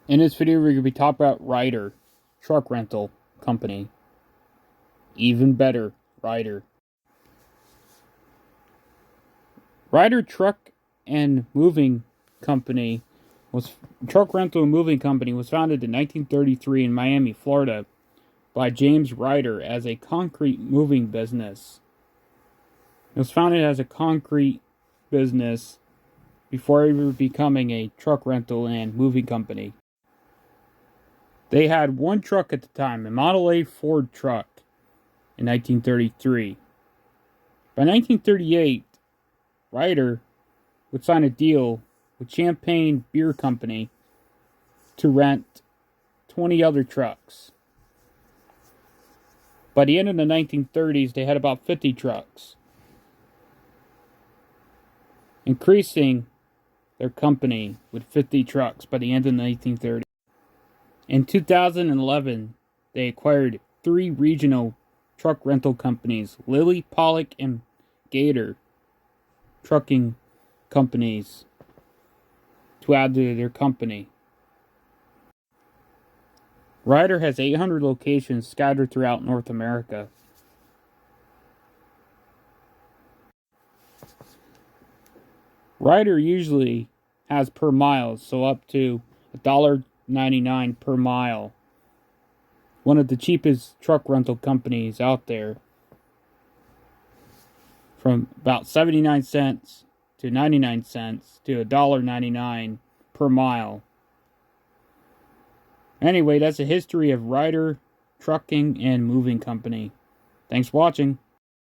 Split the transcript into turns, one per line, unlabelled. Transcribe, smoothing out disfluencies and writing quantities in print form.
In this video, we're going to be talking about Ryder, truck rental company. Even better, Ryder. Ryder Truck and Moving Company truck rental and moving company was founded in 1933 in Miami, Florida, by James Ryder as a concrete moving business. It was founded as a concrete business before ever becoming a truck rental and moving company. They had one truck at the time, a Model A Ford truck, in 1933. By 1938, Ryder would sign a deal with Champagne Beer Company to rent 20 other trucks. By the end of the 1930s, they had about 50 trucks, increasing their company with 50 trucks by the end of the 1930s. In 2011, they acquired 3 regional truck rental companies, Lilly, Pollock, and Gator trucking companies, to add to their company. Ryder has 800 locations scattered throughout North America. Ryder usually has per mile, so up to $1.99 per mile. One of the cheapest truck rental companies out there. From about 79 cents to 99 cents to $1.99 per mile. Anyway, that's a history of Ryder Trucking and Moving Company. Thanks for watching.